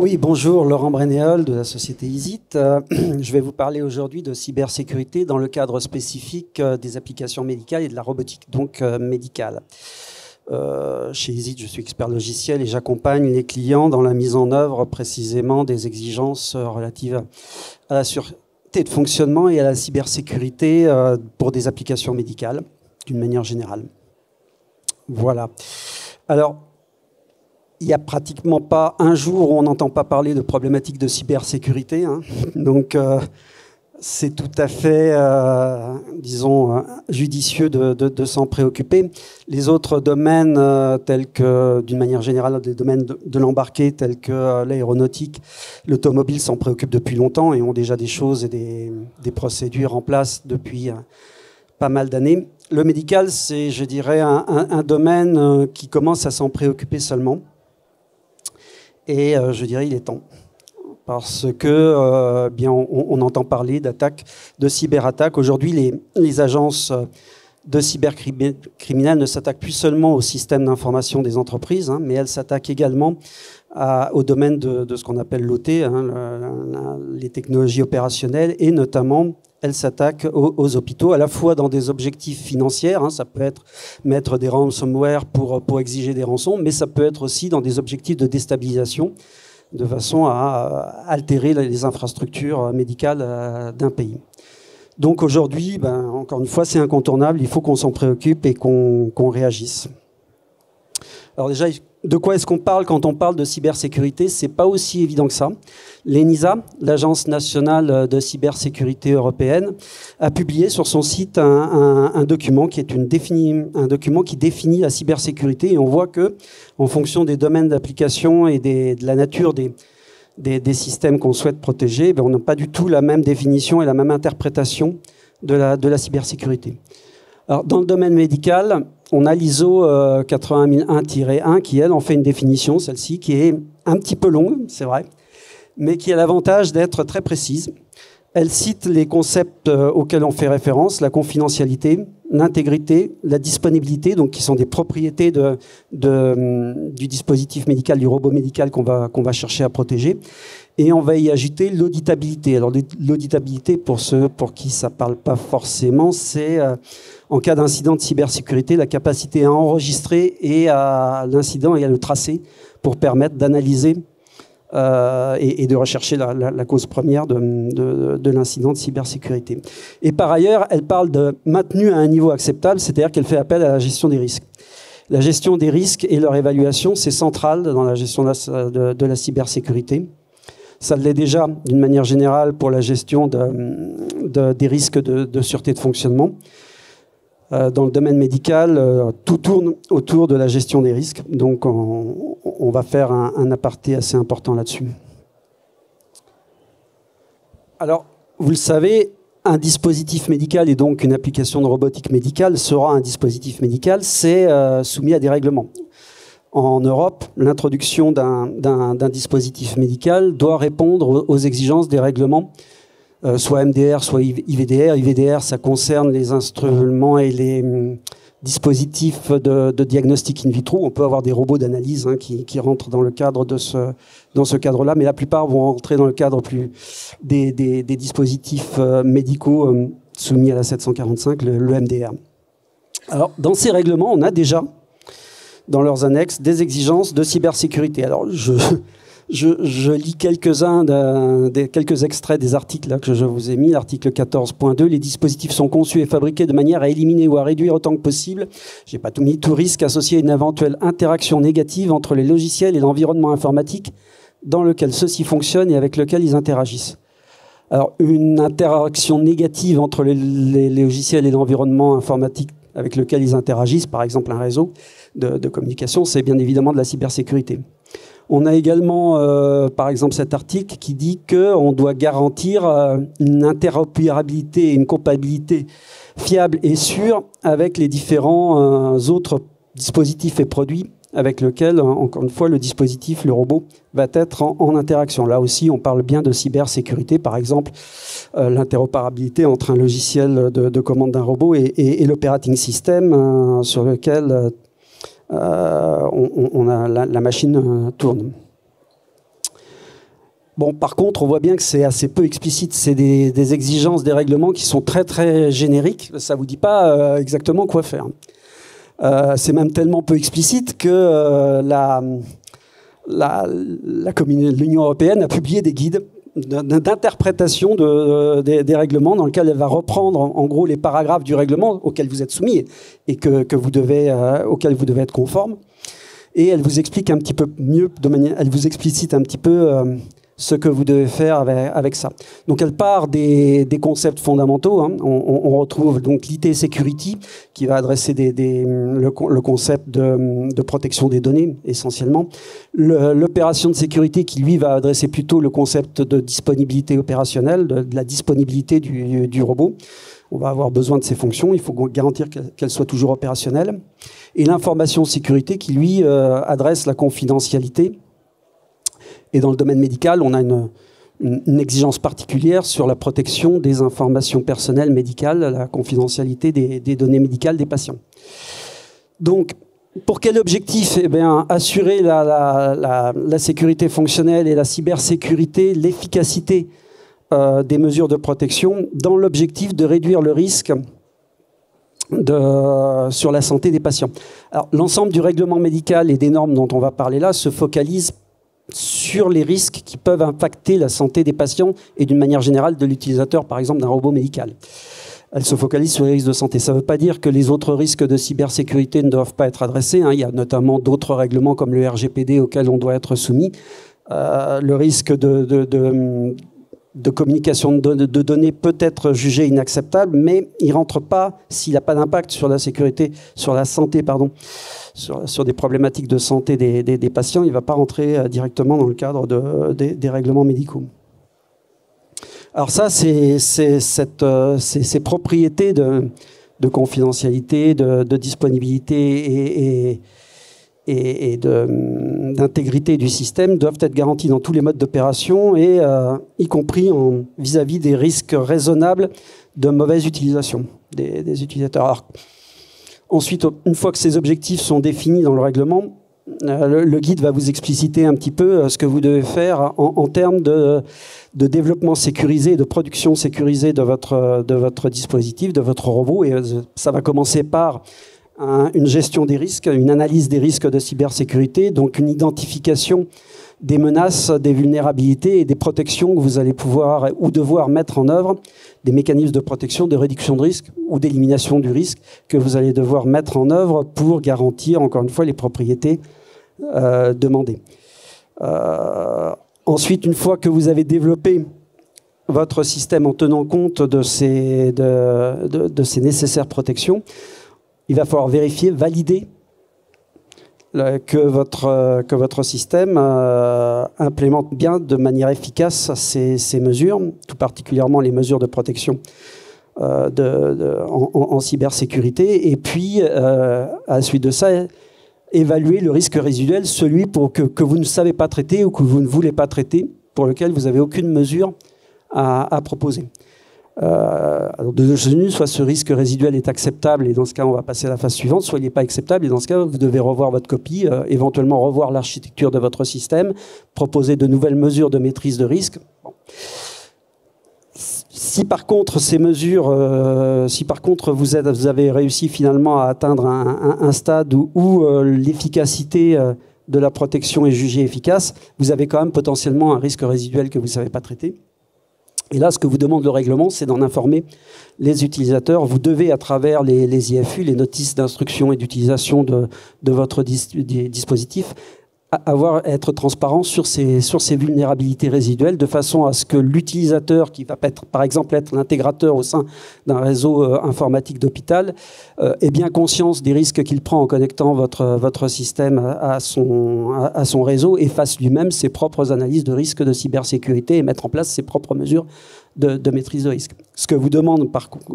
Oui, bonjour, Laurent Brenéol de la société ISIT. Je vais vous parler aujourd'hui de cybersécurité dans le cadre spécifique des applications médicales et de la robotique, donc médicale. Chez ISIT, je suis expert logiciel et j'accompagne les clients dans la mise en œuvre précisément des exigences relatives à la sûreté de fonctionnement et à la cybersécurité pour des applications médicales, d'une manière générale. Voilà. Alors, il n'y a pratiquement pas un jour où on n'entend pas parler de problématiques de cybersécurité. Hein. Donc, c'est tout à fait, disons, judicieux de s'en préoccuper. Les autres domaines, tels que, d'une manière générale, des domaines de l'embarqué, tels que l'aéronautique, l'automobile s'en préoccupent depuis longtemps et ont déjà des choses et des procédures en place depuis pas mal d'années. Le médical, c'est, je dirais, un domaine qui commence à s'en préoccuper seulement. Et je dirais il est temps. Parce que bien, on entend parler d'attaques, de cyberattaques. Aujourd'hui, les agences de cybercriminels ne s'attaquent plus seulement au système d'information des entreprises, hein, mais elles s'attaquent également au domaine de ce qu'on appelle l'OT, hein, les technologies opérationnelles, et notamment elles s'attaquent aux hôpitaux, à la fois dans des objectifs financiers, hein, ça peut être mettre des ransomware pour exiger des rançons, mais ça peut être aussi dans des objectifs de déstabilisation, de façon à altérer les infrastructures médicales d'un pays. Donc aujourd'hui, encore une fois, c'est incontournable, il faut qu'on s'en préoccupe et qu'on réagisse. Alors déjà, de quoi est-ce qu'on parle quand on parle de cybersécurité? C'est pas aussi évident que ça. L'ENISA, l'Agence nationale de cybersécurité européenne, a publié sur son site un document qui est un document qui définit la cybersécurité, et on voit que, en fonction des domaines d'application et de la nature des systèmes qu'on souhaite protéger, on n'a pas du tout la même définition et la même interprétation de la cybersécurité. Alors, dans le domaine médical, on a l'ISO 81001-1 qui, elle, en fait une définition, celle-ci, qui est un petit peu longue, c'est vrai, mais qui a l'avantage d'être très précise. Elle cite les concepts auxquels on fait référence, la confidentialité, l'intégrité, la disponibilité, donc qui sont des propriétés du dispositif médical, du robot médical qu'on va chercher à protéger. Et on va y ajouter l'auditabilité. Alors l'auditabilité, pour ceux pour qui ça ne parle pas forcément, c'est en cas d'incident de cybersécurité, la capacité à enregistrer et à l'incident et à le tracer pour permettre d'analyser et de rechercher la cause première de l'incident de cybersécurité. Et par ailleurs, elle parle de maintenu à un niveau acceptable, c'est-à-dire qu'elle fait appel à la gestion des risques. La gestion des risques et leur évaluation, c'est central dans la gestion de la cybersécurité. Ça l'est déjà d'une manière générale pour la gestion des risques de sûreté de fonctionnement. Dans le domaine médical, tout tourne autour de la gestion des risques. Donc, on va faire un aparté assez important là-dessus. Alors, vous le savez, un dispositif médical et donc une application de robotique médicale sera un dispositif médical, c'est soumis à des règlements. En Europe, l'introduction d'un dispositif médical doit répondre aux exigences des règlements, soit MDR, soit IVDR. IVDR, ça concerne les instruments et les dispositifs de diagnostic in vitro. On peut avoir des robots d'analyse qui rentrent dans le cadre dans ce cadre-là, mais la plupart vont rentrer dans le cadre des dispositifs médicaux soumis à la 745, le MDR. Alors, dans ces règlements, on a déjà dans leurs annexes des exigences de cybersécurité. Alors, je lis quelques extraits des articles là, que je vous ai mis. L'article 14.2, les dispositifs sont conçus et fabriqués de manière à éliminer ou à réduire autant que possible, j'ai pas tout mis, tout risque associé à une éventuelle interaction négative entre les logiciels et l'environnement informatique dans lequel ceux-ci fonctionnent et avec lequel ils interagissent. Alors, une interaction négative entre les logiciels et l'environnement informatique avec lequel ils interagissent, par exemple un réseau de communication, c'est bien évidemment de la cybersécurité. On a également, par exemple, cet article qui dit qu'on doit garantir une interopérabilité et une compatibilité fiable et sûre avec les différents autres dispositifs et produits avec lesquels, encore une fois, le dispositif, le robot, va être en interaction. Là aussi, on parle bien de cybersécurité, par exemple, l'interopérabilité entre un logiciel de commande d'un robot et l'operating system sur lequel la machine tourne. Bon, par contre, on voit bien que c'est assez peu explicite. C'est des exigences, des règlements qui sont très très génériques. Ça vous dit pas exactement quoi faire. C'est même tellement peu explicite que l'Union européenne a publié des guides d'interprétation des règlements dans lequel elle va reprendre en gros les paragraphes du règlement auquel vous êtes soumis et auquel vous devez être conforme. Et elle vous explique un petit peu mieux, elle vous explicite un petit peu ce que vous devez faire avec ça. Donc elle part des concepts fondamentaux. Hein. On retrouve donc l'IT Security qui va adresser le concept de protection des données essentiellement. L'opération de sécurité qui lui va adresser plutôt le concept de disponibilité opérationnelle, de la disponibilité du robot. On va avoir besoin de ces fonctions, il faut garantir qu'elles soient toujours opérationnelles. Et l'information sécurité qui, lui, adresse la confidentialité. Et dans le domaine médical, on a une exigence particulière sur la protection des informations personnelles médicales, la confidentialité des données médicales des patients. Donc, pour quel objectif? Eh bien, assurer la sécurité fonctionnelle et la cybersécurité, l'efficacité des mesures de protection dans l'objectif de réduire le risque sur la santé des patients. Alors, l'ensemble du règlement médical et des normes dont on va parler là se focalise sur les risques qui peuvent impacter la santé des patients et d'une manière générale de l'utilisateur, par exemple, d'un robot médical. Elle se focalise sur les risques de santé. Ça ne veut pas dire que les autres risques de cybersécurité ne doivent pas être adressés. Hein. Il y a notamment d'autres règlements comme le RGPD auxquels on doit être soumis. Le risque de communication de données peut être jugé inacceptable, mais il ne rentre pas, s'il n'a pas d'impact sur la sécurité, sur la santé, pardon, sur des problématiques de santé des patients, il ne va pas rentrer directement dans le cadre des règlements médicaux. Alors ça, c'est ces propriétés de confidentialité, de disponibilité et d'intégrité du système doivent être garanties dans tous les modes d'opération, et y compris vis-à-vis des risques raisonnables de mauvaise utilisation des utilisateurs. Alors, ensuite, une fois que ces objectifs sont définis dans le règlement, le guide va vous expliciter un petit peu ce que vous devez faire en termes de développement sécurisé, de production sécurisée de votre dispositif, de votre robot. Et ça va commencer par une gestion des risques, une analyse des risques de cybersécurité, donc une identification des menaces, des vulnérabilités et des protections que vous allez pouvoir ou devoir mettre en œuvre, des mécanismes de protection, de réduction de risque ou d'élimination du risque que vous allez devoir mettre en œuvre pour garantir, encore une fois, les propriétés demandées. Ensuite, une fois que vous avez développé votre système en tenant compte de ces nécessaires protections, il va falloir vérifier, valider que votre système implémente bien de manière efficace ces mesures, tout particulièrement les mesures de protection en cybersécurité. Et puis, à la suite de ça, évaluer le risque résiduel, celui que vous ne savez pas traiter ou que vous ne voulez pas traiter, pour lequel vous n'avez aucune mesure à proposer. Alors de deux choses l'une, soit ce risque résiduel est acceptable et dans ce cas on va passer à la phase suivante, soit il n'est pas acceptable et dans ce cas vous devez revoir votre copie, éventuellement revoir l'architecture de votre système, proposer de nouvelles mesures de maîtrise de risque. Bon. Si par contre ces mesures, vous avez réussi finalement à atteindre un stade où l'efficacité de la protection est jugée efficace, vous avez quand même potentiellement un risque résiduel que vous ne savez pas traiter. Et là, ce que vous demande le règlement, c'est d'en informer les utilisateurs. Vous devez, à travers les IFU, les notices d'instruction et d'utilisation de votre dispositif, être transparent sur ces vulnérabilités résiduelles, de façon à ce que l'utilisateur, qui va par exemple être l'intégrateur au sein d'un réseau informatique d'hôpital, ait bien conscience des risques qu'il prend en connectant votre système à son réseau et fasse lui-même ses propres analyses de risque de cybersécurité et mettre en place ses propres mesures de maîtrise de risque. Ce que vous demande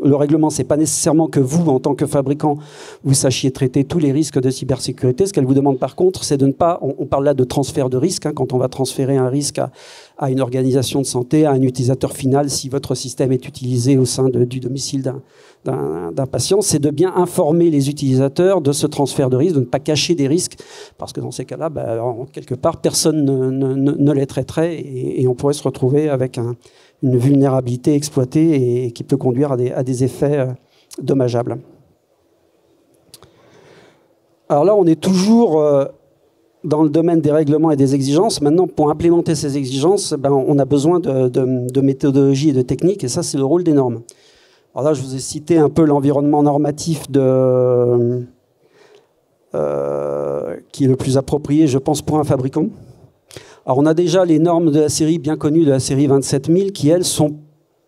le règlement, c'est pas nécessairement que vous, en tant que fabricant, vous sachiez traiter tous les risques de cybersécurité. Ce qu'elle vous demande par contre, c'est de ne pas, on parle là de transfert de risque, hein, quand on va transférer un risque à une organisation de santé, à un utilisateur final, si votre système est utilisé au sein du domicile d'un patient, c'est de bien informer les utilisateurs de ce transfert de risque, de ne pas cacher des risques, parce que dans ces cas-là, quelque part, personne ne les traiterait et on pourrait se retrouver avec une vulnérabilité exploitée et qui peut conduire à des effets dommageables. Alors là, on est toujours dans le domaine des règlements et des exigences. Maintenant, pour implémenter ces exigences, on a besoin de méthodologie et de techniques, et ça, c'est le rôle des normes. Alors là, je vous ai cité un peu l'environnement normatif qui est le plus approprié, je pense, pour un fabricant. Alors, on a déjà les normes de la série bien connues, de la série 27000, qui, elles, sont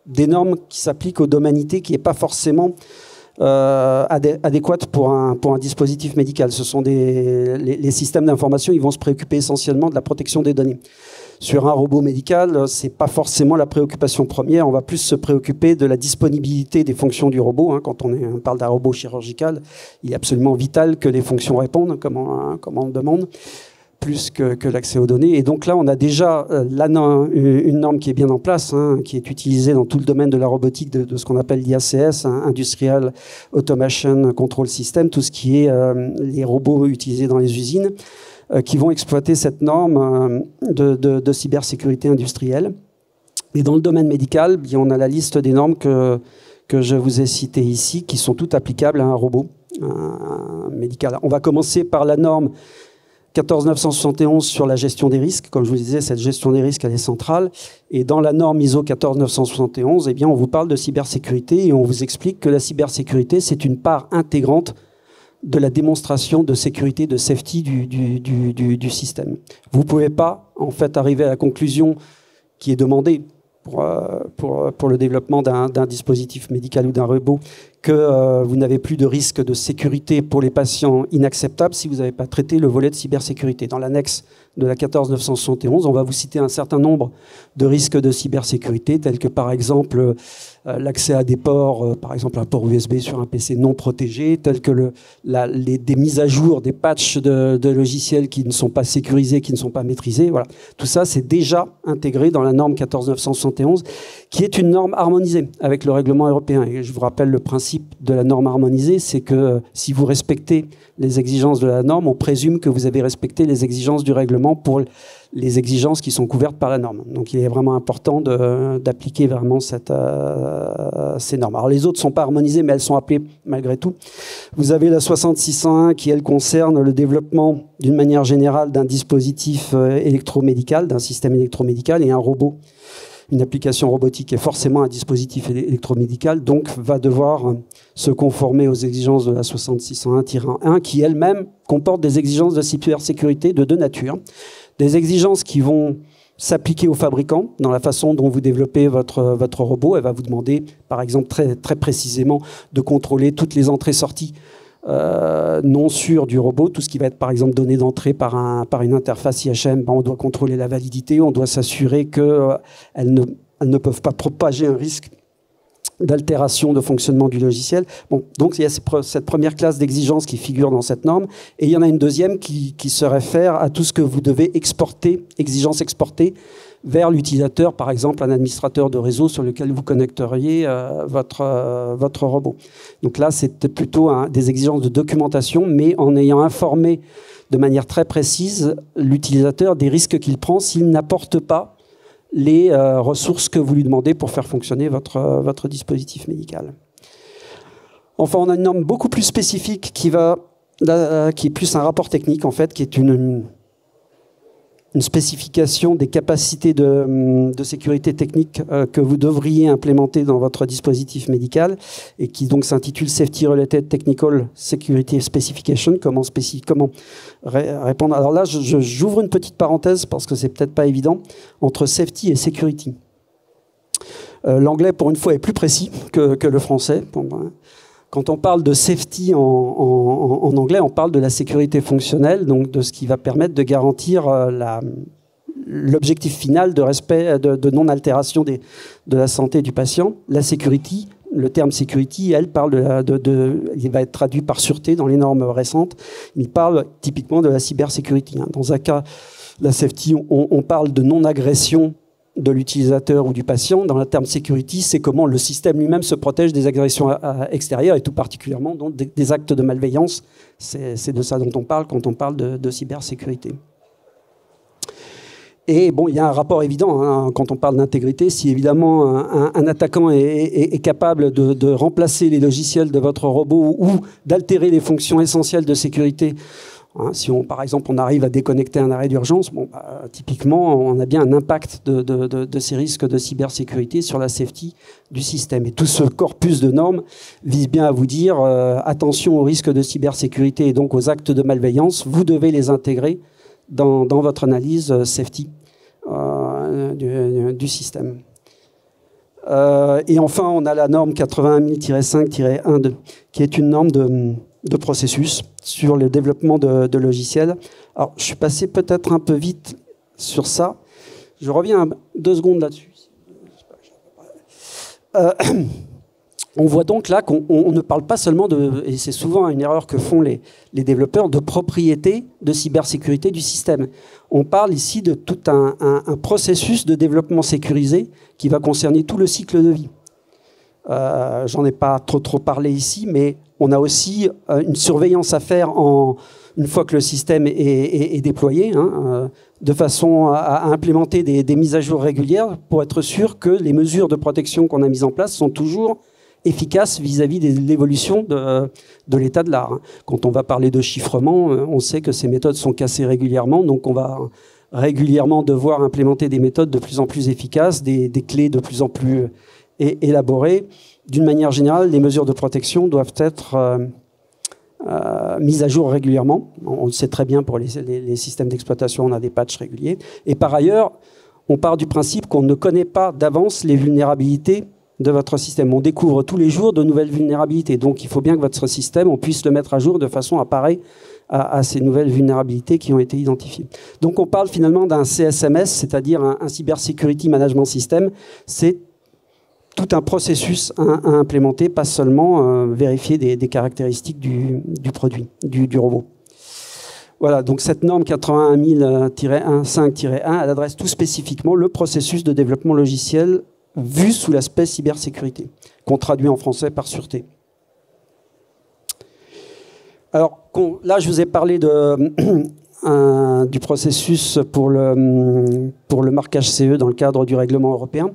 des normes qui s'appliquent au domaine IT, qui n'est pas forcément adéquate pour un dispositif médical. Ce sont les systèmes d'information, ils vont se préoccuper essentiellement de la protection des données. Sur un robot médical, ce n'est pas forcément la préoccupation première, on va plus se préoccuper de la disponibilité des fonctions du robot. Quand on parle d'un robot chirurgical, il est absolument vital que les fonctions répondent comme on le demande, plus que l'accès aux données. Et donc là, on a déjà une norme qui est bien en place, qui est utilisée dans tout le domaine de la robotique, de ce qu'on appelle l'IACS, Industrial Automation Control System, tout ce qui est les robots utilisés dans les usines, qui vont exploiter cette norme de cybersécurité industrielle. Et dans le domaine médical, on a la liste des normes que je vous ai citées ici, qui sont toutes applicables à un robot médical. On va commencer par la norme 14971 sur la gestion des risques. Comme je vous disais, cette gestion des risques, elle est centrale. Et dans la norme ISO 14971, on vous parle de cybersécurité et on vous explique que la cybersécurité, c'est une part intégrante de la démonstration de sécurité, de safety du système. Vous ne pouvez pas, en fait, arriver à la conclusion qui est demandée pour le développement d'un dispositif médical ou d'un robot, que vous n'avez plus de risque de sécurité pour les patients inacceptable si vous n'avez pas traité le volet de cybersécurité. Dans l'annexe de la 14971, on va vous citer un certain nombre de risques de cybersécurité, tels que par exemple l'accès à des ports, par exemple un port USB sur un PC non protégé, tels que des mises à jour, des patchs de logiciels qui ne sont pas sécurisés, qui ne sont pas maîtrisés. Voilà. Tout ça, c'est déjà intégré dans la norme 14971, qui est une norme harmonisée avec le règlement européen. Et je vous rappelle le principe de la norme harmonisée, c'est que si vous respectez les exigences de la norme, on présume que vous avez respecté les exigences du règlement pour les exigences qui sont couvertes par la norme. Donc il est vraiment important d'appliquer vraiment ces normes. Alors les autres ne sont pas harmonisées, mais elles sont appelées malgré tout. Vous avez la 60601 qui, elle, concerne le développement d'une manière générale d'un dispositif électromédical, d'un système électromédical, et un robot. Une application robotique est forcément un dispositif électromédical, donc va devoir se conformer aux exigences de la 60601-1, qui elle-même comporte des exigences de cybersécurité de deux natures. Des exigences qui vont s'appliquer aux fabricants dans la façon dont vous développez votre robot. Elle va vous demander, par exemple, très précisément, de contrôler toutes les entrées-sorties non sûres du robot, tout ce qui va être par exemple donné d'entrée par une interface IHM, on doit contrôler la validité, on doit s'assurer qu'elles ne peuvent pas propager un risque d'altération de fonctionnement du logiciel. Bon, donc il y a cette première classe d'exigences qui figure dans cette norme, et il y en a une deuxième qui se réfère à tout ce que vous devez exporter, exigences exportées, vers l'utilisateur, par exemple un administrateur de réseau sur lequel vous connecteriez votre robot. Donc là, c'était plutôt des exigences de documentation, mais en ayant informé de manière très précise l'utilisateur des risques qu'il prend s'il n'apporte pas les ressources que vous lui demandez pour faire fonctionner votre dispositif médical. Enfin, on a une norme beaucoup plus spécifique qui est plus un rapport technique, en fait, qui est une spécification des capacités de sécurité technique que vous devriez implémenter dans votre dispositif médical et qui donc s'intitule Safety Related Technical Security Specification. Comment répondre. Alors là, j'ouvre une petite parenthèse parce que c'est peut-être pas évident entre safety et security. L'anglais, pour une fois, est plus précis que le français. Quand on parle de safety en anglais, on parle de la sécurité fonctionnelle, donc de ce qui va permettre de garantir l'objectif final de respect, de non-altération de la santé du patient. La security, le terme security, elle parle il va être traduit par sûreté dans les normes récentes. Il parle typiquement de la cybersécurité. Dans un cas, la safety, on parle de non-agression de l'utilisateur ou du patient. Dans le terme security, c'est comment le système lui-même se protège des agressions extérieures et tout particulièrement donc, des actes de malveillance. C'est de ça dont on parle quand on parle de cybersécurité. Et bon, il y a un rapport évident hein, quand on parle d'intégrité. Si évidemment un attaquant est capable de remplacer les logiciels de votre robot ou d'altérer les fonctions essentielles de sécurité, hein, si par exemple on arrive à déconnecter un arrêt d'urgence, bon, typiquement on a bien un impact de ces risques de cybersécurité sur la safety du système. Et tout ce corpus de normes vise bien à vous dire attention aux risques de cybersécurité et donc aux actes de malveillance, vous devez les intégrer dans votre analyse safety du système. Et enfin, on a la norme 81000-5-1 qui est une norme de processus sur le développement de logiciels. Alors, je suis passé peut-être un peu vite sur ça. Je reviens 2 secondes là-dessus. On voit donc là qu'on ne parle pas seulement et c'est souvent une erreur que font les développeurs, de propriété de cybersécurité du système. On parle ici de tout un processus de développement sécurisé qui va concerner tout le cycle de vie. J'en ai pas trop parlé ici, mais on a aussi une surveillance à faire une fois que le système est déployé, hein, de façon à implémenter des mises à jour régulières pour être sûr que les mesures de protection qu'on a mises en place sont toujours efficace vis-à-vis de l'évolution de l'état de l'art. Quand on va parler de chiffrement, on sait que ces méthodes sont cassées régulièrement, donc on va régulièrement devoir implémenter des méthodes de plus en plus efficaces, des clés de plus en plus élaborées. D'une manière générale, les mesures de protection doivent être mises à jour régulièrement. On le sait très bien pour les systèmes d'exploitation, on a des patchs réguliers. Et par ailleurs, on part du principe qu'on ne connaît pas d'avance les vulnérabilités de votre système. On découvre tous les jours de nouvelles vulnérabilités. Donc, il faut bien que votre système, on puisse le mettre à jour de façon à parer à ces nouvelles vulnérabilités qui ont été identifiées. Donc, on parle finalement d'un CSMS, c'est-à-dire un Cyber Security Management System. C'est tout un processus à implémenter, pas seulement vérifier des caractéristiques du produit, du robot. Voilà, donc cette norme 81000-5-1, elle adresse tout spécifiquement le processus de développement logiciel vu sous l'aspect cybersécurité, qu'on traduit en français par sûreté. Alors là, je vous ai parlé du processus pour le marquage CE dans le cadre du règlement européen,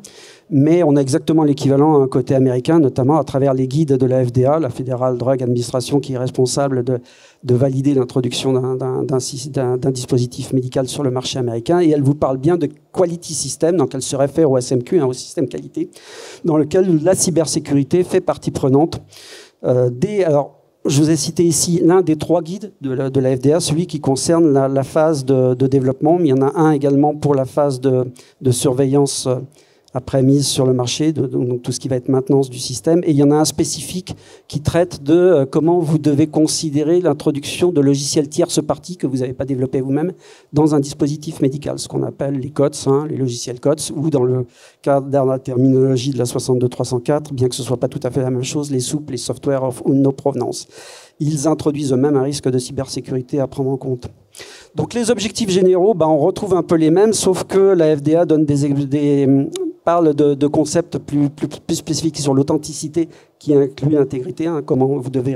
mais on a exactement l'équivalent côté américain, notamment à travers les guides de la FDA, la Federal Drug Administration, qui est responsable de valider l'introduction d'un dispositif médical sur le marché américain. Et elle vous parle bien de quality system, donc elle se réfère au SMQ, au système qualité, dans lequel la cybersécurité fait partie prenante. Alors, je vous ai cité ici l'un des 3 guides de la FDA, celui qui concerne la phase de développement. Mais il y en a un également pour la phase de surveillance après mise sur le marché, donc tout ce qui va être maintenance du système. Et il y en a un spécifique qui traite de comment vous devez considérer l'introduction de logiciels tierces parties que vous n'avez pas développé vous-même dans un dispositif médical, ce qu'on appelle les COTS, hein, les logiciels COTS, ou dans le cadre de la terminologie de la 62304, bien que ce ne soit pas tout à fait la même chose, les SOUP, les Software of No Provenance. Ils introduisent eux-mêmes un risque de cybersécurité à prendre en compte. Donc les objectifs généraux, on retrouve un peu les mêmes, sauf que la FDA donne parle de concepts plus spécifiques sur l'authenticité qui inclut l'intégrité, hein, comment vous devez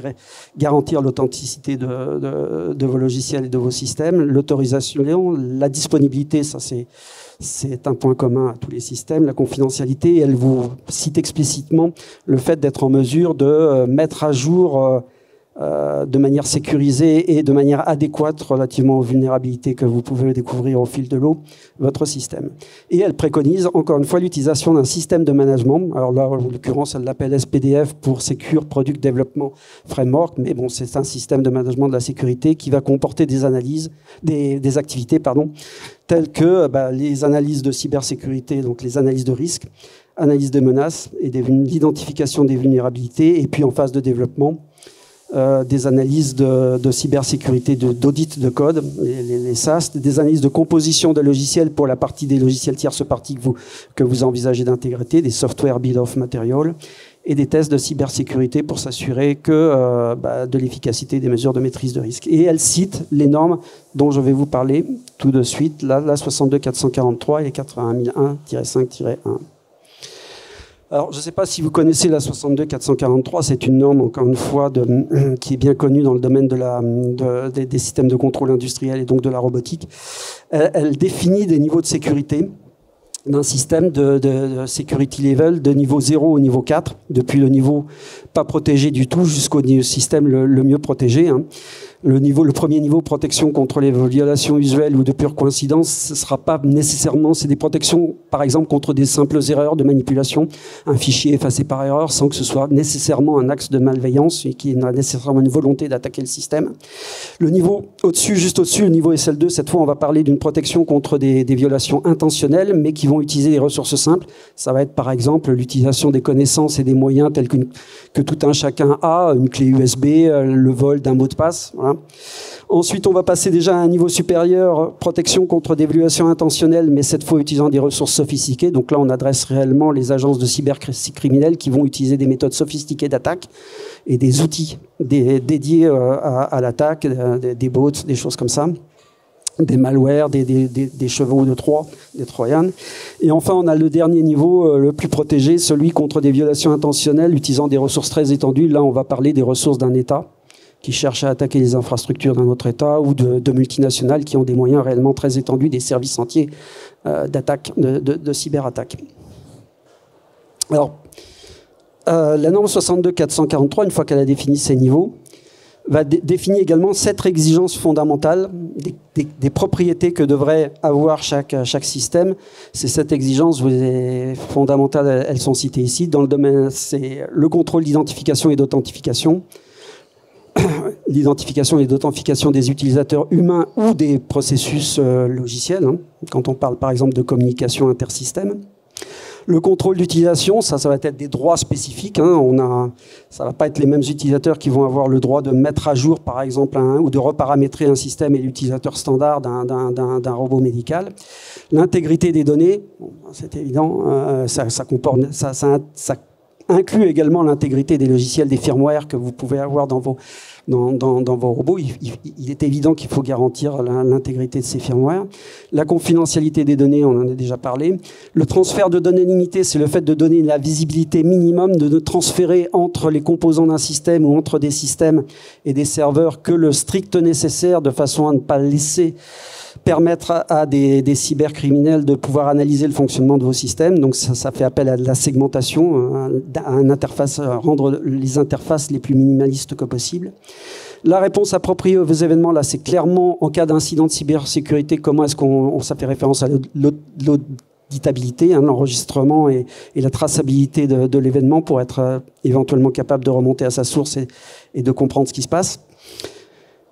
garantir l'authenticité de vos logiciels et de vos systèmes, l'autorisation, la disponibilité, ça c'est un point commun à tous les systèmes, la confidentialité, et elle vous cite explicitement le fait d'être en mesure de mettre à jour de manière sécurisée et de manière adéquate relativement aux vulnérabilités que vous pouvez découvrir au fil de l'eau, votre système. Et elle préconise, encore une fois, l'utilisation d'un système de management. Alors là, en l'occurrence, elle l'appelle SPDF pour Secure Product Development Framework, mais bon, c'est un système de management de la sécurité qui va comporter des analyses, des activités, telles que les analyses de cybersécurité, donc les analyses de risque, analyse des menaces et l'identification des vulnérabilités, et puis en phase de développement, des analyses de cybersécurité, d'audit de code, les SAST, des analyses de composition de logiciels pour la partie des logiciels tierces parties que vous envisagez d'intégrer, des software bill of material, et des tests de cybersécurité pour s'assurer que de l'efficacité des mesures de maîtrise de risque. Et elle cite les normes dont je vais vous parler tout de suite, là, la 62443 et les 81001-5-1. Alors, je ne sais pas si vous connaissez la 62443, c'est une norme, encore une fois, qui est bien connue dans le domaine des systèmes de contrôle industriel et donc de la robotique. Elle définit des niveaux de sécurité d'un système de security level de niveau 0 au niveau 4, depuis le niveau pas protégé du tout jusqu'au système le mieux protégé. Le premier niveau, protection contre les violations usuelles ou de pure coïncidence, ce ne sera pas nécessairement, c'est des protections, par exemple, contre des simples erreurs de manipulation, un fichier effacé par erreur, sans que ce soit nécessairement un axe de malveillance et qui n'a nécessairement une volonté d'attaquer le système. Le niveau au-dessus, juste au-dessus, le niveau SL2, cette fois, on va parler d'une protection contre des violations intentionnelles, mais qui vont utiliser des ressources simples. Ça va être, par exemple, l'utilisation des connaissances et des moyens tels que tout un chacun a, une clé USB, le vol d'un mot de passe, voilà. Ensuite, on va passer déjà à un niveau supérieur, protection contre des violations intentionnelles, mais cette fois utilisant des ressources sophistiquées. Donc là, on adresse réellement les agences de cybercriminels qui vont utiliser des méthodes sophistiquées d'attaque et des outils dédiés à l'attaque, des bots, des choses comme ça, des malwares, des chevaux de Troie, des Troyans. Et enfin, on a le dernier niveau, le plus protégé, celui contre des violations intentionnelles utilisant des ressources très étendues. Là, on va parler des ressources d'un État qui cherchent à attaquer les infrastructures d'un autre État ou de multinationales qui ont des moyens réellement très étendus, des services entiers d'attaque, de cyberattaque. Alors, la norme 62443, une fois qu'elle a défini ces niveaux, va définir également 7 exigences fondamentales des propriétés que devrait avoir chaque système. Ces 7 exigences fondamentales, elles sont citées ici. Dans le domaine, c'est le contrôle d'identification et d'authentification, l'identification et d'authentification des utilisateurs humains ou des processus logiciels, quand on parle par exemple de communication intersystème. Le contrôle d'utilisation, ça va être des droits spécifiques. Ça ne va pas être les mêmes utilisateurs qui vont avoir le droit de mettre à jour, par exemple, ou de reparamétrer un système et l'utilisateur standard d'un robot médical. L'intégrité des données, c'est évident, ça inclut également l'intégrité des logiciels, des firmware que vous pouvez avoir dans vos robots. Il est évident qu'il faut garantir l'intégrité de ces firmware. La confidentialité des données, on en a déjà parlé. Le transfert de données limitées, c'est le fait de donner la visibilité minimum, de transférer entre les composants d'un système ou entre des systèmes et des serveurs que le strict nécessaire, de façon à ne pas laisser permettre à des cybercriminels de pouvoir analyser le fonctionnement de vos systèmes. Donc ça fait appel à de la segmentation, à une interface, rendre les interfaces les plus minimalistes que possible. La réponse appropriée aux événements, là, c'est clairement, en cas d'incident de cybersécurité, comment est-ce ça fait référence à l'auditabilité, l'enregistrement et la traçabilité de l'événement pour être éventuellement capable de remonter à sa source et de comprendre ce qui se passe.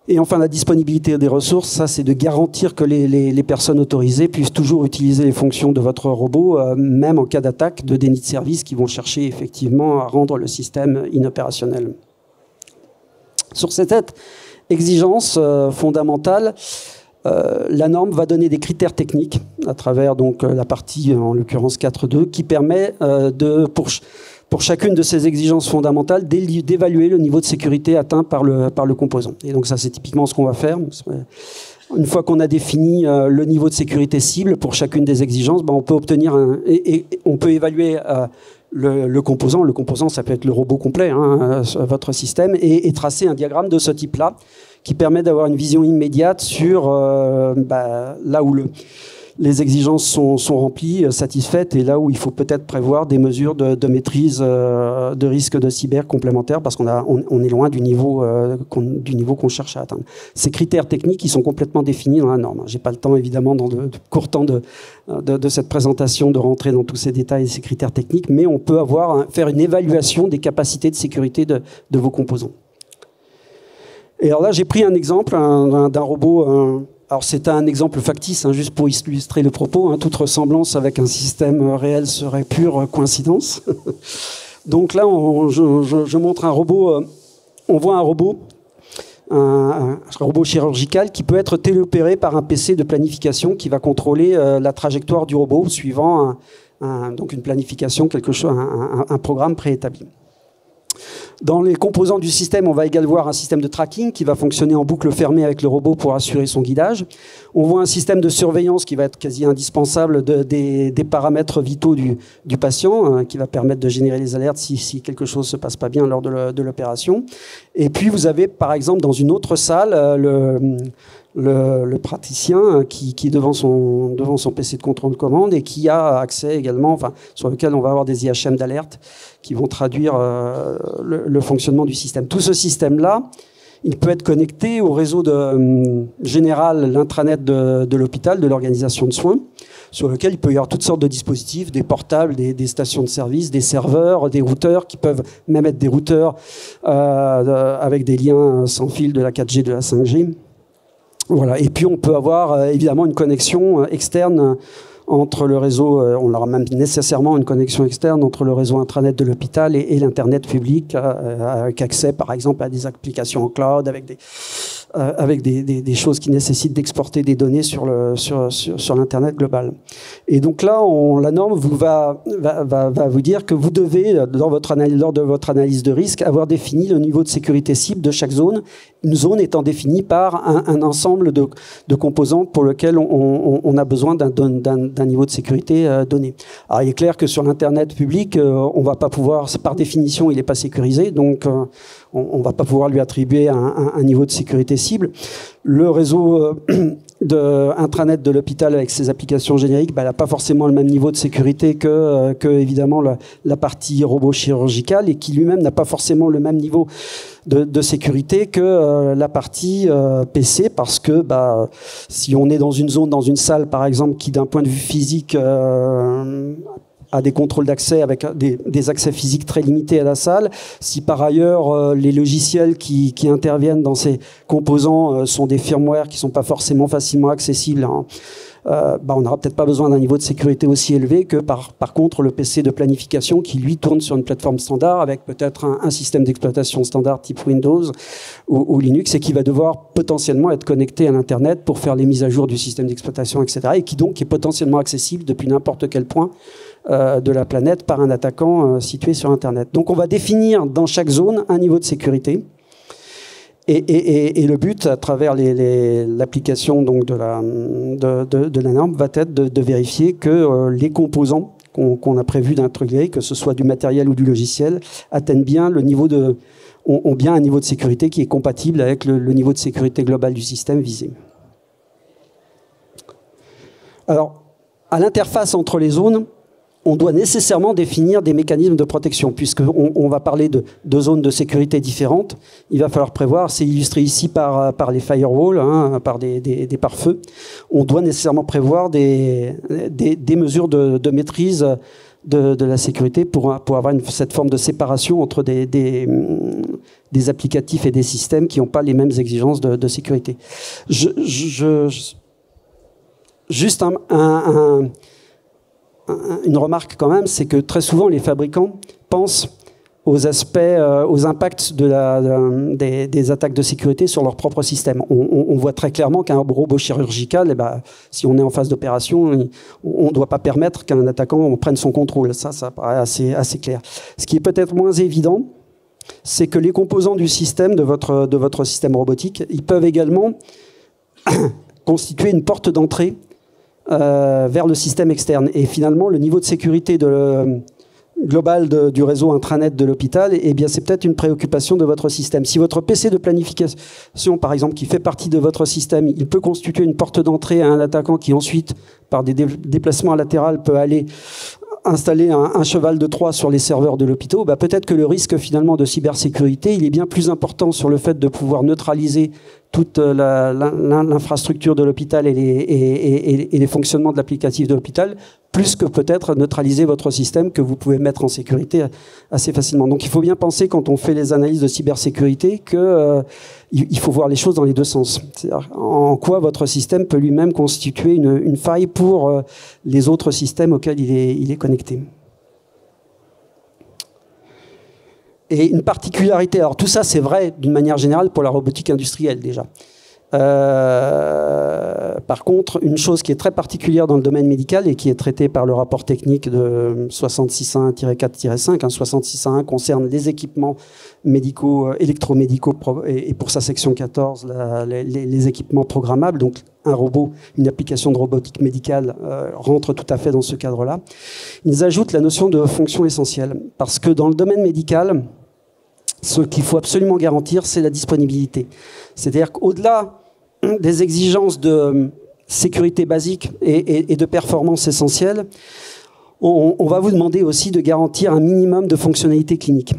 Et enfin, la disponibilité des ressources, ça c'est de garantir que les personnes autorisées puissent toujours utiliser les fonctions de votre robot, même en cas d'attaque, de déni de service, qui vont chercher effectivement à rendre le système inopérationnel. Sur cette exigence fondamentale, la norme va donner des critères techniques à travers donc, la partie, en l'occurrence 4.2, qui permet pour chacune de ces exigences fondamentales, d'évaluer le niveau de sécurité atteint par le composant. Et donc ça, c'est typiquement ce qu'on va faire. Une fois qu'on a défini le niveau de sécurité cible pour chacune des exigences, on peut obtenir on peut évaluer le composant. Le composant, ça peut être le robot complet, votre système, et tracer un diagramme de ce type-là qui permet d'avoir une vision immédiate sur là où les exigences sont remplies, satisfaites, et là où il faut peut-être prévoir des mesures de maîtrise de risque de cyber complémentaires, parce qu'on est loin du niveau qu'on cherche à atteindre. Ces critères techniques, ils sont complètement définis dans la norme. Je n'ai pas le temps, évidemment, dans de court temps de cette présentation, de rentrer dans tous ces détails et ces critères techniques, mais on peut faire une évaluation des capacités de sécurité de vos composants. Et alors là, j'ai pris un exemple d'un robot. Alors c'est un exemple factice, juste pour illustrer le propos. Toute ressemblance avec un système réel serait pure coïncidence. Donc là, je montre un robot. On voit un robot chirurgical qui peut être téléopéré par un PC de planification qui va contrôler la trajectoire du robot suivant donc une planification, un programme préétabli. Dans les composants du système, on va également voir un système de tracking qui va fonctionner en boucle fermée avec le robot pour assurer son guidage. On voit un système de surveillance qui va être quasi indispensable des paramètres vitaux du patient, qui va permettre de générer les alertes si quelque chose ne se passe pas bien lors de l'opération. Et puis vous avez par exemple dans une autre salle le praticien qui est devant son PC de contrôle de commande et qui a accès également, enfin, sur lequel on va avoir des IHM d'alerte qui vont traduire le fonctionnement du système. Tout ce système-là, il peut être connecté au réseau général, l'intranet de l'hôpital, de l'organisation de soins, sur lequel il peut y avoir toutes sortes de dispositifs, des portables, des stations de service, des serveurs, des routeurs qui peuvent même être des routeurs avec des liens sans fil de la 4G, de la 5G. Voilà. Et puis on peut avoir évidemment une connexion externe entre le réseau, on aura même nécessairement une connexion externe entre le réseau intranet de l'hôpital et l'Internet public, avec accès par exemple à des applications en cloud, avec des choses qui nécessitent d'exporter des données sur l'Internet global. Et donc là, la norme va vous dire que vous devez, lors de votre analyse de risque, avoir défini le niveau de sécurité cible de chaque zone, une zone étant définie par un ensemble de composants pour lequel on a besoin d'un niveau de sécurité donné. Alors il est clair que sur l'Internet public, on va pas pouvoir, par définition, il n'est pas sécurisé, donc on ne va pas pouvoir lui attribuer un niveau de sécurité cible. Le réseau intranet de l'hôpital avec ses applications génériques, n'a pas forcément le même niveau de sécurité que évidemment la partie robot chirurgicale, et qui lui-même n'a pas forcément le même niveau de sécurité que la partie PC, parce que si on est dans une zone, dans une salle par exemple, qui d'un point de vue physique a des contrôles d'accès avec des accès physiques très limités à la salle, si par ailleurs les logiciels qui interviennent dans ces composants sont des firmware qui ne sont pas forcément facilement accessibles, on n'aura peut-être pas besoin d'un niveau de sécurité aussi élevé que par contre le PC de planification qui lui tourne sur une plateforme standard avec peut-être un système d'exploitation standard type Windows ou Linux, et qui va devoir potentiellement être connecté à l'Internet pour faire les mises à jour du système d'exploitation, etc. et qui donc est potentiellement accessible depuis n'importe quel point de la planète par un attaquant situé sur Internet. Donc on va définir dans chaque zone un niveau de sécurité. Et le but, à travers l'application donc de la norme, va être de vérifier que les composants qu'on a prévus d'intégrer, que ce soit du matériel ou du logiciel, atteignent bien ont bien un niveau de sécurité qui est compatible avec le niveau de sécurité global du système visé. Alors, à l'interface entre les zones, on doit nécessairement définir des mécanismes de protection, puisqu'on va parler de zones de sécurité différentes. Il va falloir prévoir, c'est illustré ici par les firewalls, par des pare-feux. On doit nécessairement prévoir des mesures de maîtrise de la sécurité pour avoir cette forme de séparation entre des applicatifs et des systèmes qui n'ont pas les mêmes exigences de sécurité. Juste une remarque quand même, c'est que très souvent les fabricants pensent aux aspects, aux impacts des attaques de sécurité sur leur propre système. On voit très clairement qu'un robot chirurgical, si on est en phase d'opération, on ne doit pas permettre qu'un attaquant prenne son contrôle. Ça paraît assez clair. Ce qui est peut-être moins évident, c'est que les composants du système, de votre système robotique, ils peuvent également constituer une porte d'entrée vers le système externe. Et finalement, le niveau de sécurité global du réseau intranet de l'hôpital, c'est peut-être une préoccupation de votre système. Si votre PC de planification, par exemple, qui fait partie de votre système, il peut constituer une porte d'entrée à un attaquant qui ensuite, par des déplacements latéraux, peut aller installer un cheval de Troie sur les serveurs de l'hôpital, peut-être que le risque finalement de cybersécurité, il est bien plus important sur le fait de pouvoir neutraliser toute l'infrastructure de l'hôpital et les fonctionnements de l'applicatif de l'hôpital, plus que peut-être neutraliser votre système que vous pouvez mettre en sécurité assez facilement. Donc il faut bien penser, quand on fait les analyses de cybersécurité, qu'il faut voir les choses dans les deux sens. C'est-à-dire en quoi votre système peut lui-même constituer une faille pour les autres systèmes auxquels il est connecté. Et une particularité, alors tout ça c'est vrai d'une manière générale pour la robotique industrielle déjà. Par contre, une chose qui est très particulière dans le domaine médical et qui est traitée par le rapport technique de 66.1-4-5, 66.1 concerne les équipements médicaux, électromédicaux, et pour sa section 14, les équipements programmables. Donc, un robot, une application de robotique médicale rentre tout à fait dans ce cadre-là. Ils ajoutent la notion de fonction essentielle, parce que dans le domaine médical, ce qu'il faut absolument garantir, c'est la disponibilité. C'est-à-dire qu'au-delà des exigences de sécurité basique et de performance essentielle, on va vous demander aussi de garantir un minimum de fonctionnalité clinique.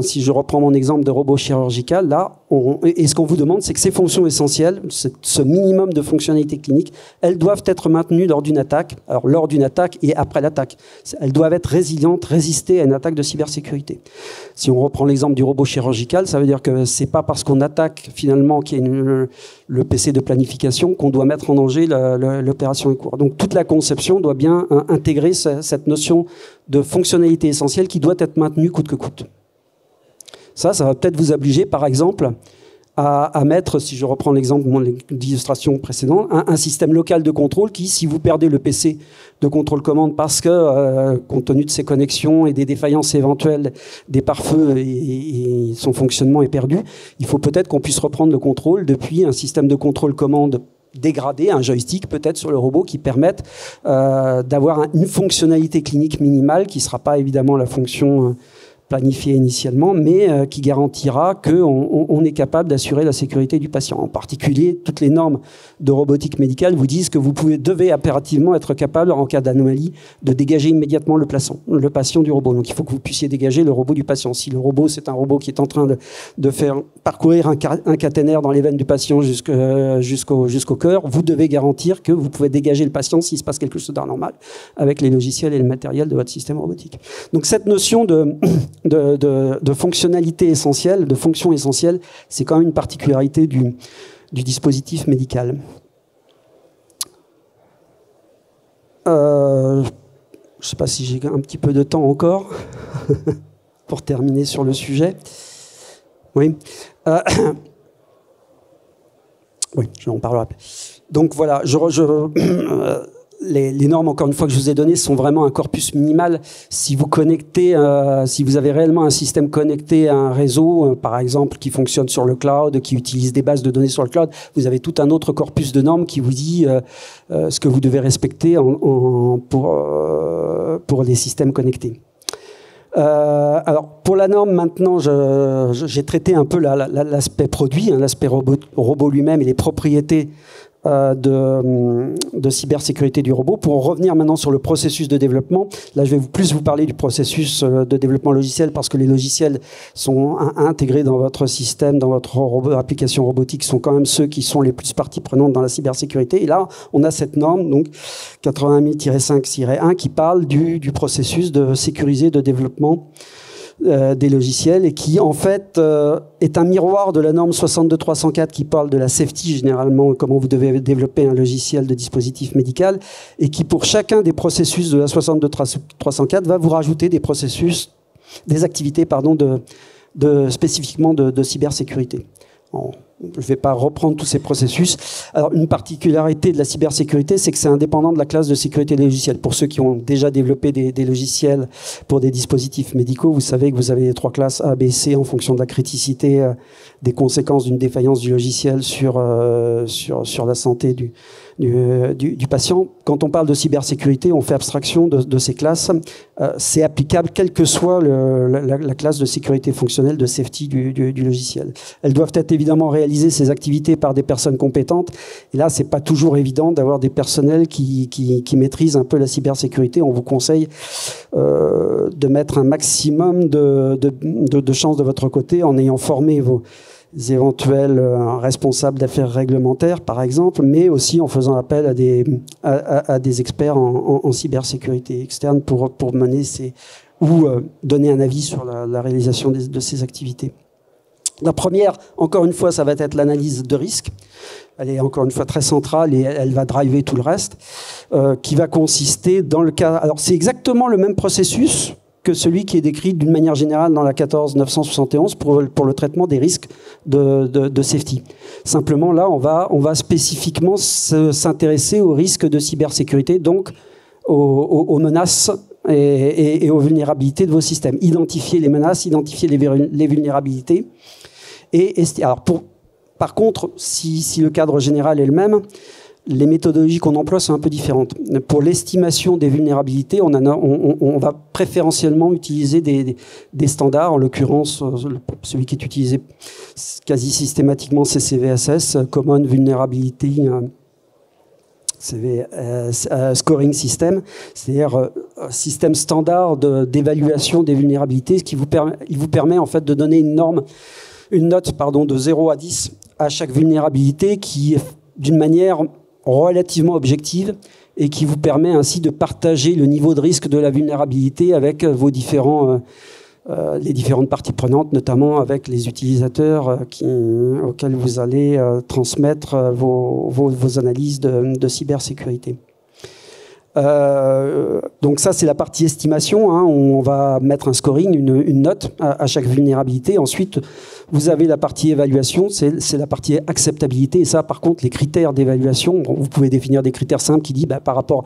Si je reprends mon exemple de robot chirurgical, là, et ce qu'on vous demande, c'est que ces fonctions essentielles, ce minimum de fonctionnalité clinique, elles doivent être maintenues lors d'une attaque, alors lors d'une attaque et après l'attaque. Elles doivent être résilientes, résister à une attaque de cybersécurité. Si on reprend l'exemple du robot chirurgical, ça veut dire que c'est pas parce qu'on attaque finalement qu'il y a le PC de planification qu'on doit mettre en danger l'opération en cours. Donc toute la conception doit bien intégrer cette notion de fonctionnalité essentielle qui doit être maintenue coûte que coûte. Ça va peut-être vous obliger, par exemple, à mettre, si je reprends l'exemple de l'illustration précédente, un système local de contrôle qui, si vous perdez le PC de contrôle-commande parce que, compte tenu de ses connexions et des défaillances éventuelles des pare-feux et son fonctionnement est perdu, il faut peut-être qu'on puisse reprendre le contrôle depuis un système de contrôle-commande dégradé, un joystick peut-être sur le robot qui permette d'avoir une fonctionnalité clinique minimale qui ne sera pas évidemment la fonction planifiée initialement, mais qui garantira qu'on est capable d'assurer la sécurité du patient. En particulier, toutes les normes de robotique médicale vous disent que vous devez impérativement être capable, en cas d'anomalie, de dégager immédiatement le patient du robot. Donc il faut que vous puissiez dégager le robot du patient. Si le robot, c'est un robot qui est en train de faire parcourir un caténaire dans les veines du patient jusqu'au cœur, vous devez garantir que vous pouvez dégager le patient s'il se passe quelque chose d'anormal avec les logiciels et le matériel de votre système robotique. Donc cette notion de fonctionnalité essentielle, de fonction essentielle, c'est quand même une particularité du dispositif médical. Je ne sais pas si j'ai un petit peu de temps encore pour terminer sur le sujet. Oui. Oui, j'en parlerai après. Donc voilà, les normes, encore une fois, que je vous ai données sont vraiment un corpus minimal. Si vous connectez, si vous avez réellement un système connecté à un réseau, par exemple, qui fonctionne sur le cloud, qui utilise des bases de données sur le cloud, vous avez tout un autre corpus de normes qui vous dit ce que vous devez respecter pour les systèmes connectés. Alors, pour la norme, maintenant, j'ai traité un peu l'aspect produit, l'aspect robot lui-même et les propriétés de cybersécurité du robot. Pour en revenir maintenant sur le processus de développement, là je vais plus vous parler du processus de développement logiciel parce que les logiciels sont intégrés dans votre système, dans votre application robotique, sont quand même ceux qui sont les plus parties prenantes dans la cybersécurité. Et là, on a cette norme, donc 80000-5-1, qui parle du processus de sécurisé de développement des logiciels et qui en fait est un miroir de la norme 62304 qui parle de la safety, généralement comment vous devez développer un logiciel de dispositif médical, et qui pour chacun des processus de la 62304 va vous rajouter des processus, des activités pardon, spécifiquement de cybersécurité. Je ne vais pas reprendre tous ces processus. Alors, une particularité de la cybersécurité, c'est que c'est indépendant de la classe de sécurité des logiciels. Pour ceux qui ont déjà développé des logiciels pour des dispositifs médicaux, vous savez que vous avez les 3 classes A, B, C en fonction de la criticité des conséquences d'une défaillance du logiciel sur la santé du patient. Quand on parle de cybersécurité, on fait abstraction de ces classes. C'est applicable quelle que soit la classe de sécurité fonctionnelle, de safety du logiciel. Elles doivent être évidemment réalisées, ces activités, par des personnes compétentes. Et là, c'est pas toujours évident d'avoir des personnels qui maîtrisent un peu la cybersécurité. On vous conseille de mettre un maximum de chances de votre côté en ayant formé vos éventuels responsables d'affaires réglementaires, par exemple, mais aussi en faisant appel à des experts en cybersécurité externe pour mener ou donner un avis sur la réalisation de ces activités. La première, encore une fois, ça va être l'analyse de risque. Elle est encore une fois très centrale et elle va driver tout le reste, qui va consister dans le cas... Alors, c'est exactement le même processus que celui qui est décrit d'une manière générale dans la 14971 pour le traitement des risques de safety. Simplement, là, on va spécifiquement s'intéresser aux risques de cybersécurité, donc aux menaces et aux vulnérabilités de vos systèmes. Identifier les menaces, identifier les vulnérabilités. Alors par contre, si le cadre général est le même, les méthodologies qu'on emploie sont un peu différentes. Pour l'estimation des vulnérabilités, on va préférentiellement utiliser des standards, en l'occurrence celui qui est utilisé quasi systématiquement, c'est CVSS, Common Vulnerability Scoring System, c'est-à-dire système standard d'évaluation des vulnérabilités, ce qui vous permet en fait de donner une note de 0 à 10 à chaque vulnérabilité qui est d'une manière relativement objective et qui vous permet ainsi de partager le niveau de risque de la vulnérabilité avec les différentes parties prenantes, notamment avec les utilisateurs auxquels vous allez transmettre vos analyses de cybersécurité. Donc ça, c'est la partie estimation, hein, où on va mettre un scoring, une note à chaque vulnérabilité. Ensuite, vous avez la partie évaluation, c'est la partie acceptabilité. Et ça, par contre, les critères d'évaluation, vous pouvez définir des critères simples qui disent par rapport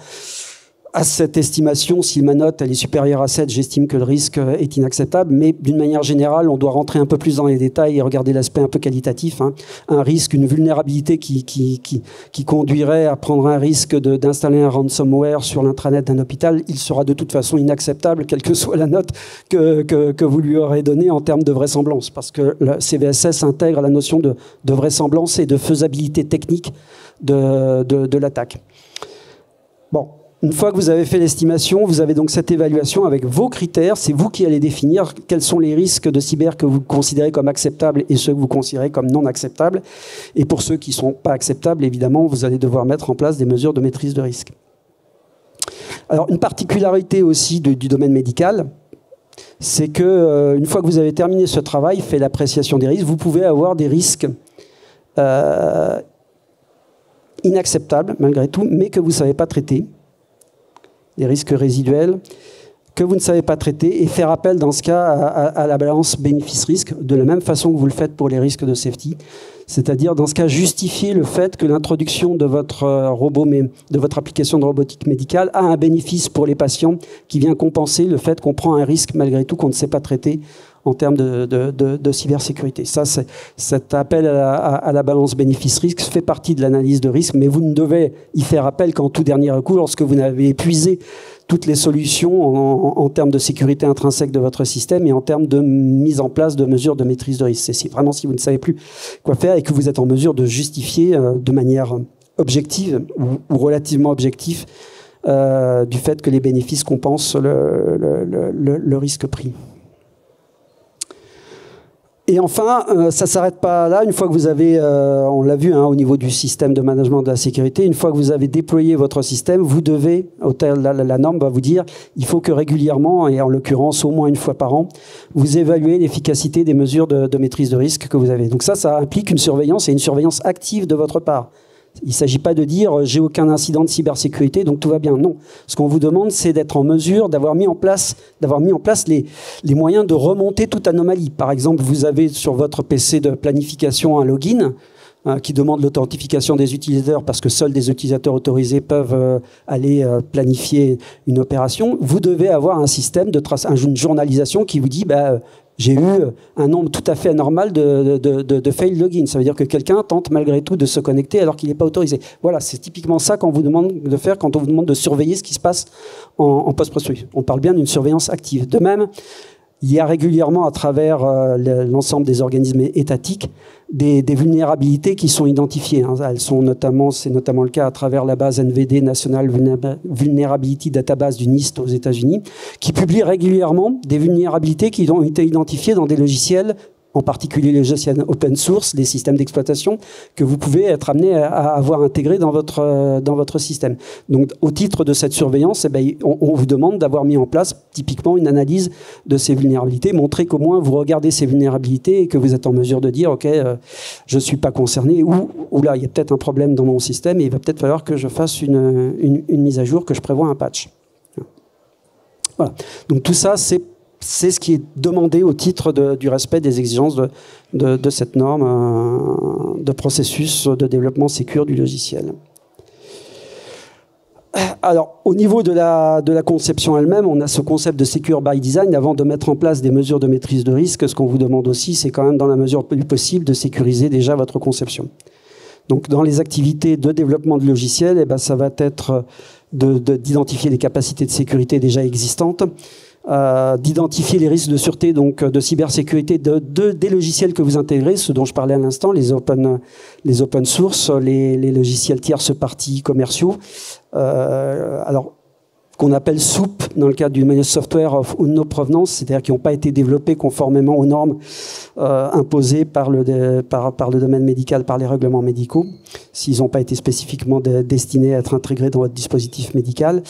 à cette estimation, si ma note elle est supérieure à 7, j'estime que le risque est inacceptable. Mais d'une manière générale, on doit rentrer un peu plus dans les détails et regarder l'aspect un peu qualitatif. Hein. Un risque, une vulnérabilité qui conduirait à prendre un risque d'installer un ransomware sur l'intranet d'un hôpital, il sera de toute façon inacceptable, quelle que soit la note que vous lui aurez donnée en termes de vraisemblance. Parce que le CVSS intègre la notion de vraisemblance et de faisabilité technique de l'attaque. Bon. Une fois que vous avez fait l'estimation, vous avez donc cette évaluation avec vos critères. C'est vous qui allez définir quels sont les risques de cyber que vous considérez comme acceptables et ceux que vous considérez comme non acceptables. Et pour ceux qui ne sont pas acceptables, évidemment, vous allez devoir mettre en place des mesures de maîtrise de risque. Alors, une particularité aussi du domaine médical, c'est que une fois que vous avez terminé ce travail, fait l'appréciation des risques, vous pouvez avoir des risques inacceptables, malgré tout, mais que vous ne savez pas traiter. Des risques résiduels que vous ne savez pas traiter et faire appel dans ce cas à la balance bénéfice-risque de la même façon que vous le faites pour les risques de safety. C'est-à-dire dans ce cas justifier le fait que l'introduction de votre de votre application de robotique médicale a un bénéfice pour les patients qui vient compenser le fait qu'on prend un risque malgré tout qu'on ne sait pas traiter en termes de cybersécurité. Ça, cet appel à la balance bénéfice-risque fait partie de l'analyse de risque, mais vous ne devez y faire appel qu'en tout dernier recours lorsque vous n'avez épuisé toutes les solutions en termes de sécurité intrinsèque de votre système et en termes de mise en place de mesures de maîtrise de risque. C'est vraiment si vous ne savez plus quoi faire et que vous êtes en mesure de justifier de manière objective ou relativement objective du fait que les bénéfices compensent le risque pris. Et enfin, ça ne s'arrête pas là. Une fois que vous avez, on l'a vu au niveau du système de management de la sécurité, une fois que vous avez déployé votre système, vous devez, la norme va vous dire, il faut que régulièrement, et en l'occurrence au moins une fois par an, vous évaluez l'efficacité des mesures de maîtrise de risque que vous avez. Donc ça implique une surveillance et une surveillance active de votre part. Il ne s'agit pas de dire j'ai aucun incident de cybersécurité donc tout va bien. Non, ce qu'on vous demande c'est d'être en mesure d'avoir mis en place les moyens de remonter toute anomalie. Par exemple, vous avez sur votre PC de planification un login qui demande l'authentification des utilisateurs parce que seuls des utilisateurs autorisés peuvent aller planifier une opération. Vous devez avoir un système une journalisation qui vous dit j'ai eu un nombre tout à fait anormal de fail login. Ça veut dire que quelqu'un tente malgré tout de se connecter alors qu'il n'est pas autorisé. Voilà, c'est typiquement ça qu'on vous demande de faire quand on vous demande de surveiller ce qui se passe en post-production. On parle bien d'une surveillance active. De même, il y a régulièrement à travers l'ensemble des organismes étatiques des vulnérabilités qui sont identifiées. C'est notamment le cas à travers la base NVD, National Vulnerability Database du NIST aux États-Unis, qui publie régulièrement des vulnérabilités qui ont été identifiées dans des logiciels, en particulier les logiciels open source, des systèmes d'exploitation que vous pouvez être amené à avoir intégrés dans votre système. Donc, au titre de cette surveillance, on vous demande d'avoir mis en place typiquement une analyse de ces vulnérabilités, montrer qu'au moins vous regardez ces vulnérabilités et que vous êtes en mesure de dire ok, je suis pas concerné ou là il y a peut-être un problème dans mon système et il va peut-être falloir que je fasse une mise à jour, que je prévoie un patch. Voilà. Donc tout ça, c'est ce qui est demandé au titre du respect des exigences de cette norme de processus de développement sécure du logiciel. Alors, au niveau de la conception elle-même, on a ce concept de Secure by Design. Avant de mettre en place des mesures de maîtrise de risque, ce qu'on vous demande aussi, c'est quand même, dans la mesure du possible, de sécuriser déjà votre conception. Donc, dans les activités de développement de logiciels, eh ben, ça va être d'identifier les capacités de sécurité déjà existantes, d'identifier les risques de sûreté, donc de cybersécurité des logiciels que vous intégrez, ce dont je parlais à l'instant, les open source, les logiciels tierces parties commerciaux, alors qu'on appelle SOUP dans le cadre du Managed Software of No Provenance, c'est-à-dire qui n'ont pas été développés conformément aux normes imposées par le domaine médical, par les règlements médicaux, s'ils n'ont pas été spécifiquement destinés à être intégrés dans votre dispositif médical.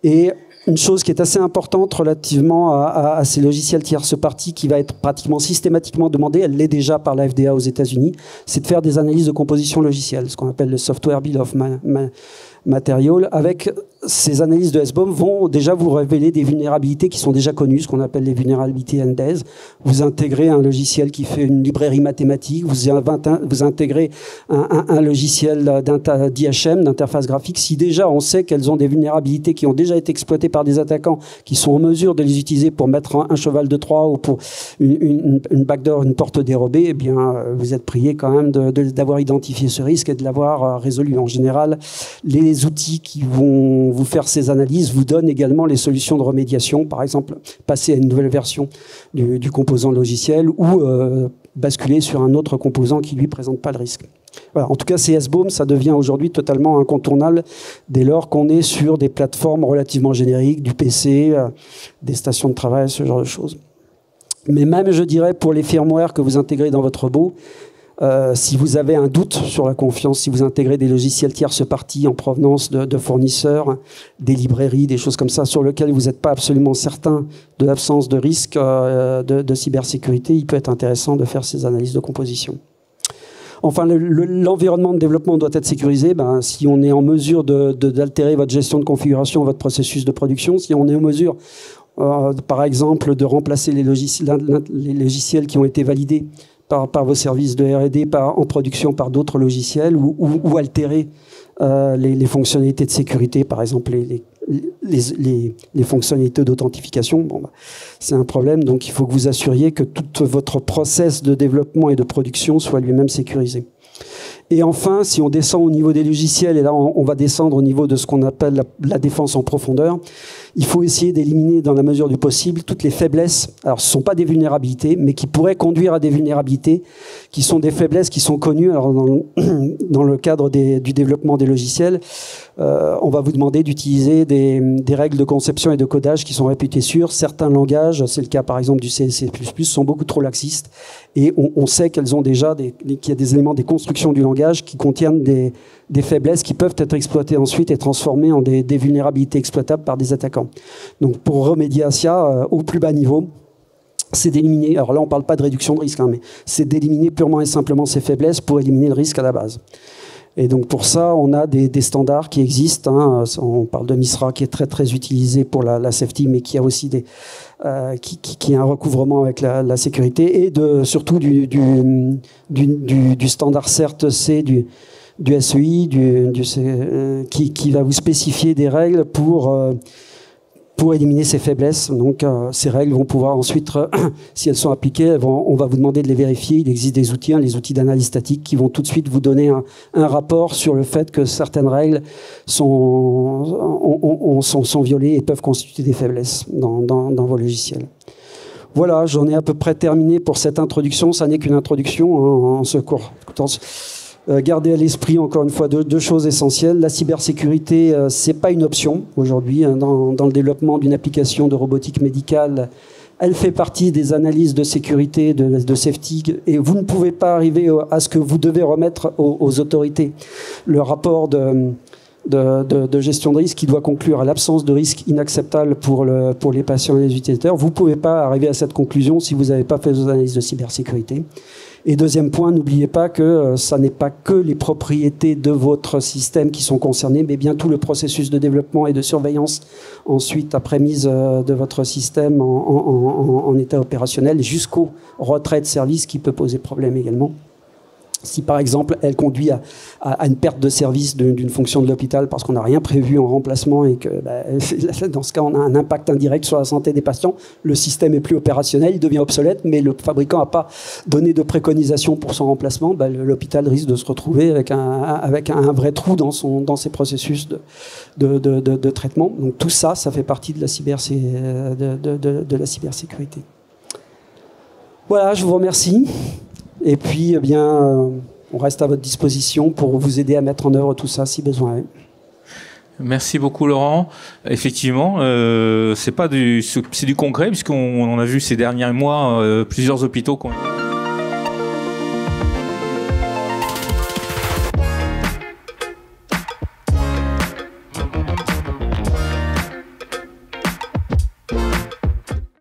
Et une chose qui est assez importante relativement à ces logiciels tierces parties, qui va être pratiquement systématiquement demandée, elle l'est déjà par la FDA aux États-Unis, c'est de faire des analyses de composition logicielle, ce qu'on appelle le Software Bill of Material. Avec ces analyses de SBOM vont déjà vous révéler des vulnérabilités qui sont déjà connues, ce qu'on appelle les vulnérabilités NDES. Vous intégrez un logiciel qui fait une librairie mathématique, vous intégrez un logiciel d'IHM, d'interface graphique. Si déjà on sait qu'elles ont des vulnérabilités qui ont déjà été exploitées par des attaquants qui sont en mesure de les utiliser pour mettre un cheval de Troie ou pour une backdoor, une porte dérobée, eh bien, vous êtes prié quand même d'avoir identifié ce risque et de l'avoir résolu. En général, les outils qui vont vous faire ces analyses vous donnent également les solutions de remédiation, par exemple passer à une nouvelle version du composant logiciel ou basculer sur un autre composant qui lui présente pas le risque. Voilà. En tout cas, ces SBOM, ça devient aujourd'hui totalement incontournable dès lors qu'on est sur des plateformes relativement génériques, du PC, des stations de travail, ce genre de choses. Mais même, je dirais, pour les firmware que vous intégrez dans votre robot, si vous avez un doute sur la confiance, si vous intégrez des logiciels tierces parties en provenance de fournisseurs, des librairies, des choses comme ça, sur lesquelles vous n'êtes pas absolument certain de l'absence de risque de cybersécurité, il peut être intéressant de faire ces analyses de composition. Enfin, l'environnement de développement doit être sécurisé. Ben, si on est en mesure d'altérer votre gestion de configuration, votre processus de production, si on est en mesure, par exemple, de remplacer les logiciels qui ont été validés par vos services de R&D en production par d'autres logiciels ou altérer les fonctionnalités de sécurité, par exemple les fonctionnalités d'authentification, bon, bah, c'est un problème. Donc il faut que vous assuriez que tout votre process de développement et de production soit lui-même sécurisé. Et enfin, si on descend au niveau des logiciels, et là on va descendre au niveau de ce qu'on appelle la défense en profondeur, il faut essayer d'éliminer dans la mesure du possible toutes les faiblesses. Alors ce ne sont pas des vulnérabilités, mais qui pourraient conduire à des vulnérabilités, qui sont des faiblesses qui sont connues. Alors dans le cadre du développement des logiciels, on va vous demander d'utiliser des règles de conception et de codage qui sont réputées sûres. Certains langages, c'est le cas par exemple du C++, sont beaucoup trop laxistes. Et on sait qu'elles ont déjà qu'il y a des éléments des constructions du langage qui contiennent des faiblesses qui peuvent être exploitées ensuite et transformées en des vulnérabilités exploitables par des attaquants. Donc pour remédier à ça, au plus bas niveau, c'est d'éliminer, alors là on ne parle pas de réduction de risque, hein, mais c'est d'éliminer purement et simplement ces faiblesses pour éliminer le risque à la base. Et donc pour ça, on a des standards qui existent. Hein. On parle de MISRA qui est très très utilisé pour la safety, mais qui a aussi qui a un recouvrement avec la sécurité, et surtout du standard CERT-C du SEI, qui va vous spécifier des règles pour éliminer ces faiblesses. Donc ces règles vont pouvoir ensuite, si elles sont appliquées, on va vous demander de les vérifier. Il existe des outils, les outils d'analyse statique, qui vont tout de suite vous donner un rapport sur le fait que certaines règles sont violées et peuvent constituer des faiblesses dans vos logiciels. Voilà, j'en ai à peu près terminé pour cette introduction. Ça n'est qu'une introduction en ce cours. Gardez à l'esprit encore une fois deux choses essentielles. La cybersécurité, c'est pas une option aujourd'hui dans le développement d'une application de robotique médicale. Elle fait partie des analyses de sécurité, de safety, et vous ne pouvez pas arriver à ce que vous devez remettre aux autorités. Le rapport de gestion de risque qui doit conclure à l'absence de risque inacceptable pour les patients et les utilisateurs. Vous ne pouvez pas arriver à cette conclusion si vous n'avez pas fait vos analyses de cybersécurité. Et deuxième point, n'oubliez pas que ça n'est pas que les propriétés de votre système qui sont concernées, mais bien tout le processus de développement et de surveillance ensuite après mise de votre système en état opérationnel jusqu'au retrait de service qui peut poser problème également. Si par exemple elle conduit à une perte de service d'une fonction de l'hôpital parce qu'on n'a rien prévu en remplacement et que dans ce cas on a un impact indirect sur la santé des patients, le système est plus opérationnel, il devient obsolète, mais le fabricant n'a pas donné de préconisation pour son remplacement, l'hôpital risque de se retrouver avec un vrai trou dans ses processus de traitement. Donc tout ça, ça fait partie de la cybersécurité. Voilà, je vous remercie. Et puis, eh bien, on reste à votre disposition pour vous aider à mettre en œuvre tout ça si besoin est. Merci beaucoup Laurent. Effectivement, c'est du concret puisqu'on a vu ces derniers mois plusieurs hôpitaux qui ont